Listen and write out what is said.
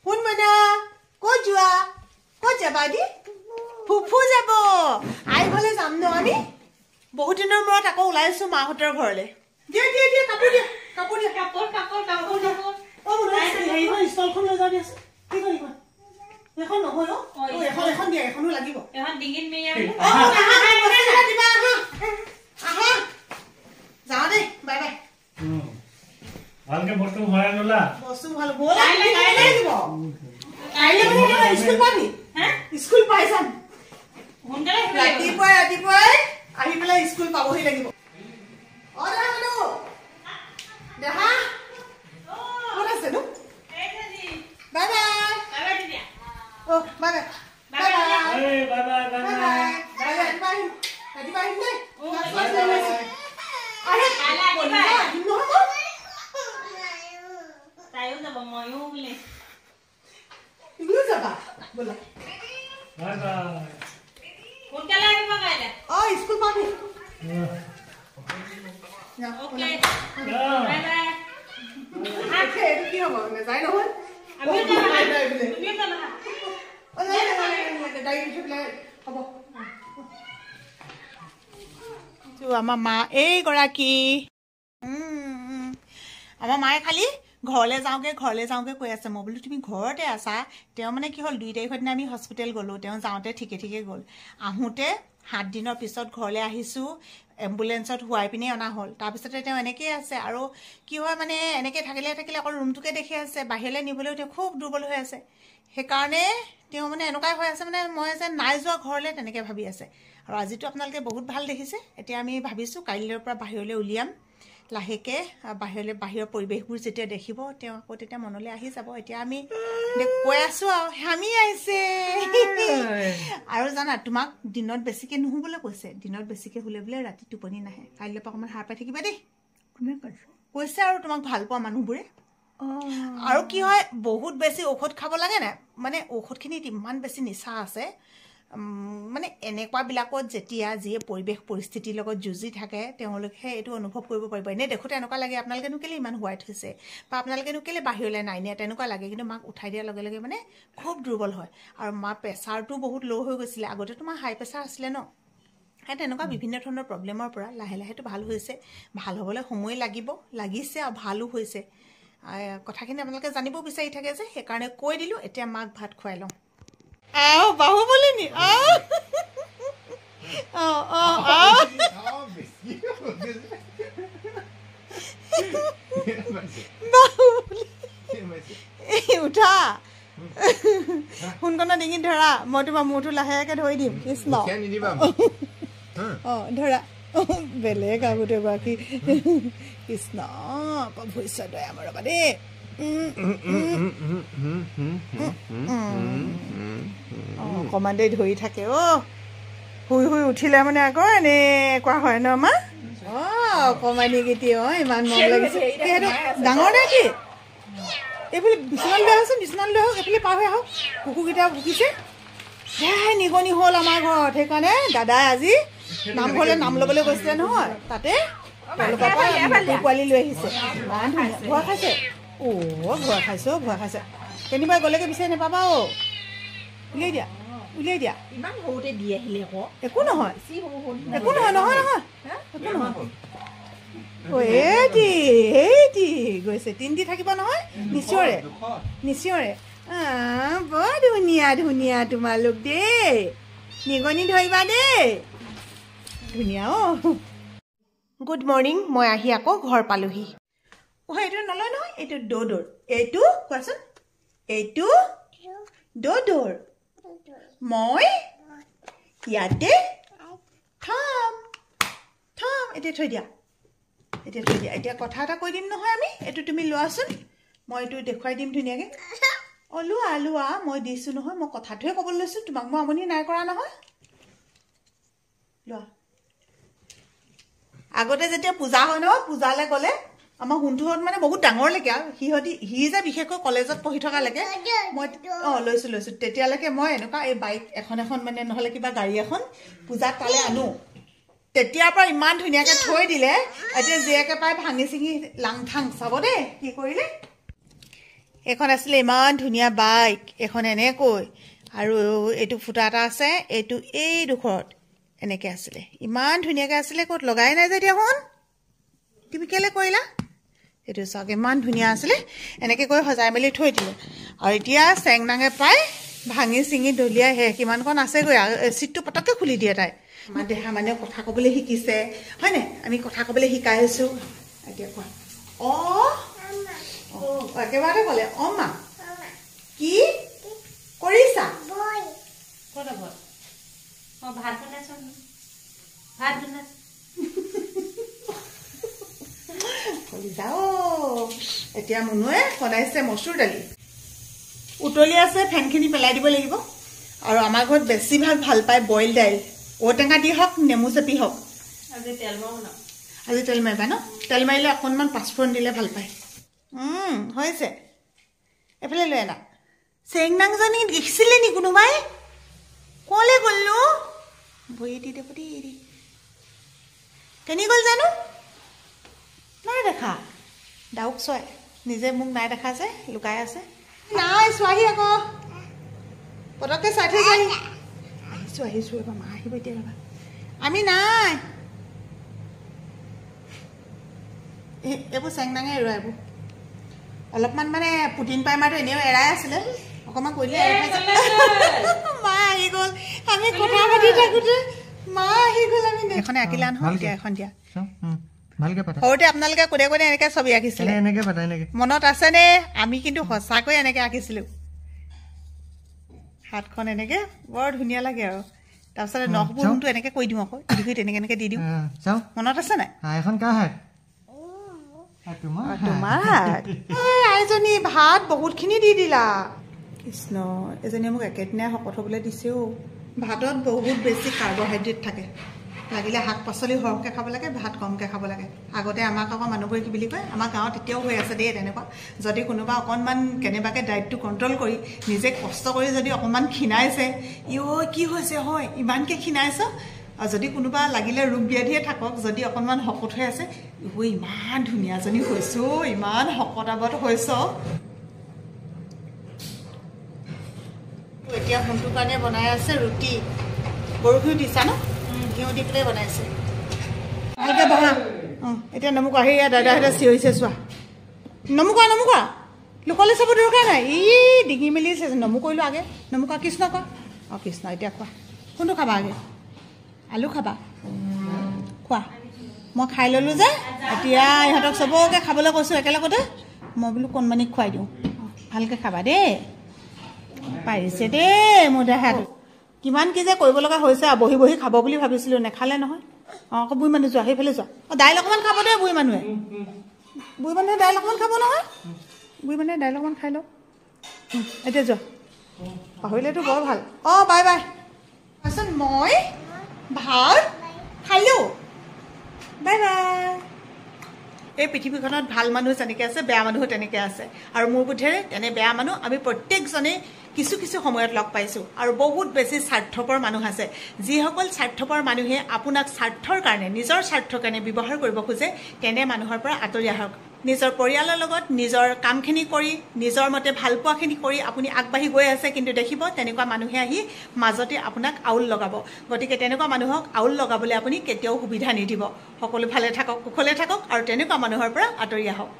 শুন মনা ক'ত যোৱা ক'ত যাবা দি ফুফু যাব আই ঘৰলৈ যাম ন আমি বহুত দিনৰ মূৰত আকৌ ওলাইছো মাহঁতৰ ঘৰলৈ দিয়া দিয়া দিয়া কাপোৰ দিয়া কাপোৰ দিয়া কাপোৰ কাপোৰ কাপোৰ কাপোৰ অ হেৰিখন ষ্টলখন লৈ যাওঁ দিয়াচোন কি কৰিম এখন নহয় এখন এখন দিয়া এখনো লাগিব এখন ডিঙিত মেৰিয়া দিবা আহা যাওঁ দেই বাই বাই ভালকে বস্তু ভৰাই ললা বস্তু ভাল বল কাইলৈ আহিব কাইলৈ মানে স্কুল পাবি স্কুল পাই যাম সোনকালে ৰাতিপুৱা আহি পেলাই স্কুল পাবহি লাগিব অ দেখা ক'ত আছে নো বাই বাই অ bye bye bye bye bye bye bye bye ৰাতিপুৱা আহিম দেই তাইও যাব ময়ো বোলে তুমিও যাবা বোলা বাই বাই সোনকালে আহিব কাইলৈ অ স্কুল পাবি ওকে বাই বাই এইটো কি হ'ব নেযায় নহয় আমিও যাম তুমিও যাবা আমাৰ মা এইগৰাকী আমাৰ মায়ে খালি ঘৰলৈ যাওঁগে কৈ আছে মই বোলো তুমি ঘৰতে আছা তেওঁ মানে কি হ'ল 2 তাৰিখৰ দিনা আমি হস্পিটেল গ'লো তেওঁ যাওঁতে ঠিকে গ'ল আহোঁতে 7 দিনৰ পিছত ঘৰলৈ আহিছোঁ এম্বুলেন্সত শুৱাই পিনে অনা হ'ল তাৰপিছতে তেওঁ এনেকৈ আছে আৰু কি হয় মানে এনেকৈ থাকিলে অকল ৰুমটোকে দেখি আছে বাহিৰলৈ নিবলৈও তেওঁ খুব দুৰ্বল হৈ আছে সেইকাৰণে তেওঁ মানে এনেকুৱাই হৈ আছে মানে মই যে নাই যোৱা ঘৰলৈ তেনেকৈ ভাবি আছে আৰু আজিতো আপোনালোকে বহুত ভাল দেখিছে এতিয়া আমি ভাবিছোঁ কাইলৈৰ পৰা বাহিৰলৈ উলিয়াম লাহেকৈ বাহিৰৰ পৰিৱেশবোৰ যেতিয়া দেখিব তেওঁ আকৌ তেতিয়া মনলৈ আহি যাব এতিয়া আমি কৈ আছোঁ আৰু হামি আহিছে আৰু জানা তোমাক দিনত বেছিকৈ নুশুবলৈ কৈছে দিনত বেছিকৈ শুলে বোলে ৰাতি টোপনি নাহে কাইলৈৰ পৰা অকণমান সাৰ পাই থাকিবা দেই কোনে কৈছে আৰু তোমাক ভাল পোৱা মানুহবোৰে আৰু কি হয় বহুত বেছি ঔষধ খাব লাগে নাই মানে ঔষধখিনিত ইমান বেছি নিচা আছে মানে এনেকুৱাবিলাকত যেতিয়া যিয়ে পৰিৱেশ পৰিস্থিতিৰ লগত যুঁজি থাকে তেওঁলোকে এইটো অনুভৱ কৰিব পাৰিব এনেই দেখোঁতে এনেকুৱা লাগে আপোনালোকেনো কেলৈ ইমান হোৱাইট হৈছে বা আপোনালোকেনো কেলৈ বাহিৰলৈ নাই নিয়া তেনেকুৱা লাগে কিন্তু মাক উঠাই দিয়াৰ লগে লগে মানে খুব দুৰ্বল হয় আৰু মাৰ প্ৰেছাৰটো বহুত ল' হৈ গৈছিলে আগতেতো মাৰ হাই প্ৰেছাৰ আছিলে ন সেই তেনেকুৱা বিভিন্ন ধৰণৰ প্ৰব্লেমৰ পৰা লাহে লাহেতো ভাল হৈছে ভাল হ'বলৈ সময় লাগিছে আৰু ভালো হৈছে কথাখিনি আপোনালোকে জানিব বিচাৰি থাকে যে সেইকাৰণে কৈ দিলোঁ এতিয়া মাক ভাত খুৱাই লওঁ আও বাহুবলি নি উঠা সোনকালে ডিঙিত ধৰা মই তোমাৰ মূৰটো লাহেকৈ ধৰি দিম কৃষ্ণ ধৰা বেলেগ আগতে বাকী কৃষ্ণ ভৱিষ্যত আমাৰ ৰবা দেই অকণমান দেৰি ধৰি থাকে শুই উঠিলে মানে আকৌ এনেকুৱা হয় ন মা অকণমানি কেতিয়া ইমান মন লাগিছে ডাঙৰ নে কি এইফালে বিচনাত লৈ আহকচোন বিচনাত লৈ আহক এইফালে পাৰ হৈ আহক কুকুৰকেইটা ভুকিছে নিগনি হ'ল আমাৰ ঘৰত সেইকাৰণে দাদাই আজি নামঘৰলৈ নাম ল'বলৈ গৈছিলে নহয় তাতে পোৱালি লৈ আহিছে ইমান ধুনীয়া ভয় খাইছে ভয় খাইছে কেনিবা গ'লেগে বিচাৰি নাপাবা উলিয়াই দিয়া ইমান সৰুতে দি আহিলে আকৌ একো নহয় গৈছে তিনটি থাকিব নহয় নিশ্চয়ৰে বৰ ধুনীয়া তোমালোক দেই নিগনি ধৰিবা দেই ধুনীয়া গুড মৰ্ণিং মই আহি আকৌ ঘৰ পালোহি এইটো নলয় নহয় এইটো দৌৰ এইটো কোৱাচোন এইটো দৌৰ মই ইয়াতে থাম এতিয়া থৈ দিয়া এতিয়া কথা এটা কৈ দিম নহয় আমি এইটো তুমি লোৱাচোন মই এইটো দেখুৱাই দিম ধুনীয়াকৈ লোৱা মই দিছোঁ নহয় মই কথাটোহে ক'বলৈ লৈছোঁ তোমাক মই আমনি নাই কৰা নহয় লোৱা আগতে যেতিয়া পূজা হয় নহয় পূজালৈ গ'লে আমাৰ সোণটোহঁত মানে বহুত ডাঙৰলৈকে আৰু সি যে বিশেষকৈ কলেজত পঢ়ি থকালৈকে মই লৈছোঁ তেতিয়ালৈকে মই এনেকুৱা এই বাইক এখন মানে নহ'লে কিবা গাড়ী এখন পূজাত তালৈ আনো তেতিয়াৰ পৰা ইমান ধুনীয়াকৈ থৈ দিলে এতিয়া জীয়েকে পাই ভাঙি চিঙি লাংথাং চাব দেই কি কৰিলে এখন আছিলে ইমান ধুনীয়া বাইক এখন এনেকৈ আৰু এইটো ফুটা এটা আছে এইটো এই দুখৰত এনেকৈ আছিলে ইমান ধুনীয়াকৈ আছিলে ক'ত লগাই নাই যে এতিয়া এখন তুমি কেলে কৰিলা এইটো চাওক ইমান ধুনীয়া আছিলে এনেকৈ কৈ সজাই মেলি থৈ দিলে আৰু এতিয়া চেংনাঙে পাই ভাঙি চিঙি দলিয়াই হে কিমানখন আছেগৈ চিটটো পটককৈ খুলি দিয়ে তাই আমাৰ দেহা মানে কথা ক'বলৈ শিকিছে হয়নে আমি কথা ক'বলৈ শিকাই আছোঁ এতিয়া কোৱা একেবাৰতে ক'লে মা কি কৰিছা ক'ত হ'ব মই ভাত বনাইছোঁ ভাত বনাইছোঁ এতিয়া মুনুৱে বনাইছে মচুৰ দালি উতলি আছে ফেনখিনি পেলাই দিব লাগিব আৰু আমাৰ ঘৰত বেছিভাগ ভাল পায় বইল দাইল ঔটেঙা দি হওক নেমু চেপি হওক আজি তেল বনাম আজি তেল মাৰিবা ন তেল মাৰিলে অকণমান পাঁচফোৰণ দিলে ভাল পায় হৈছে এইফালে লৈ আনা চেংনাংজনী দেখিছিলে নি কোনোবাই ক'লে গ'লনো ভৰি দি দেব দেই কেনি গ'ল জানো নাই দেখা ডাউক চোৱাই নিজে মোক নাই দেখা যে লুকাই আছে নাই চোৱাহি আকৌ পটককৈ চাই থৈ গ'ল আহিছোঁ এবাৰ মা আহিব এতিয়া ৰ'বা আমি নাই এইবোৰ চেংনাঙে এৰুৱা এইবোৰ অলপমান মানে পুটিন পাইমাৰটো এনেও এৰাই আছিলে অকণমান কৰিলে মা আহি গ'ল আমি কথা পাতি থাকোঁতে মা আহি গ'ল আমি এখনে আঁকিলা নহয় দিয়া এখন দিয়া সৰুতে আপোনালোকে কোনে কোনে এনেকৈ ছবি আঁকিছিলে মনত আছেনে আমি কিন্তু সঁচাকৈ এনেকৈ আঁকিছিলোঁ হাতখন এনেকৈ বৰ ধুনীয়া লাগে আৰু তাৰপিছতে নখবোৰ যোনটো এনেকৈ কৈ দিওঁ আকৌ ইডিঘুৰিত তেনেকৈ এনেকৈ দি দিওঁ মনত আছে নাই তোমাৰ আইজনী ভাত বহুতখিনি দি দিলা কৃষ্ণ এজনীয়ে মোক একেদিনাই শকত হ'বলৈ দিছেও ভাতত বহুত বেছি কাৰ্বহাইড্ৰেট থাকে লাগিলে শাক পাচলি সৰহকৈ খাব লাগে ভাত কমকৈ খাব লাগে আগতে আমাক আকৌ মানুহবোৰে কি বুলি কয় আমাৰ গাঁৱত এতিয়াও হৈ আছে দেই তেনেকুৱা যদি কোনোবা অকণমান কেনেবাকৈ ডায়েটটো কণ্ট্ৰল কৰি নিজে কষ্ট কৰি যদি অকণমান ক্ষীণাইছে কি হৈছে হয় ইমানকৈ ক্ষীণাইছ আৰু যদি কোনোবা লাগিলে ৰোগ ব্যাধিয়ে থাকক যদি অকণমান শকত হৈ আছে ইমান ধুনীয়াজনী হৈছ ইমান শকত আবত হৈছ এতিয়া সোণটোৰ কাৰণে বনাই আছে ৰুটি গৰুঘিউ দিছা ন ঘিউ দি পেলাই বনাইছে ভালকৈ বহা এতিয়া নমুকা আহি দাদাহঁতে চিঞৰিছে চোৱা নমুকা লোকলৈ চাব দৰকাৰ নাই ডিঙি মেলি নমু কৰিলোঁ আগে নমুকা কৃষ্ণ কোৱা কৃষ্ণ এতিয়া খোৱা কোনটো খাবা আগে আলু খাবা খোৱা মই খাই ল'লোঁ যে এতিয়া ইহঁতক চবকে খাবলৈ কৈছোঁ একেলগতে মই বোলো কণমানিক খুৱাই দিওঁ ভালকৈ খাবা দেই পাৰিছে দেই মোৰ দেহাটো কিমান কি যে কৰিব লগা হৈছে আৰু বহি বহি খাব বুলি ভাবিছিলোঁ নেখালে নহয় আকৌ বুঢ়ী মানুহ যোৱা সেইফালে যোৱা দাইল অকণমান খাব দেই বুঢ়ী মানুহে দাইল অকণমান খাব নহয় বুঢ়ী মানুহে দাইল অকণমান খাই লওক এতিয়া যোৱা পাহৰিলেতো বৰ ভাল বাই বাই তাৰপিছত মই ভাত খালোঁ বাই বাই এই পৃথিৱীখনত ভাল মানুহ যেনেকৈ আছে বেয়া মানুহো তেনেকৈ আছে আৰু মোৰ বোধেৰে তেনে বেয়া মানুহ আমি প্ৰত্যেকজনে কিছু কিছু সময়ত লগ পাইছোঁ আৰু বহুত বেছি স্বাৰ্থপৰ মানুহ আছে যিসকল স্বাৰ্থপৰ মানুহে আপোনাক স্বাৰ্থৰ কাৰণে নিজৰ স্বাৰ্থৰ কাৰণে ব্যৱহাৰ কৰিব খোজে তেনে মানুহৰ পৰা আঁতৰি আহক নিজৰ পৰিয়ালৰ লগত নিজৰ কামখিনি কৰি নিজৰ মতে ভাল পোৱাখিনি কৰি আপুনি আগবাঢ়ি গৈ আছে কিন্তু দেখিব তেনেকুৱা মানুহে আহি মাজতে আপোনাক আউল লগাব গতিকে তেনেকুৱা মানুহক আউল লগাবলৈ আপুনি কেতিয়াও সুবিধা নিদিব সকলো ভালে থাকক কুশলে থাকক আৰু তেনেকুৱা মানুহৰ পৰা আঁতৰি আহক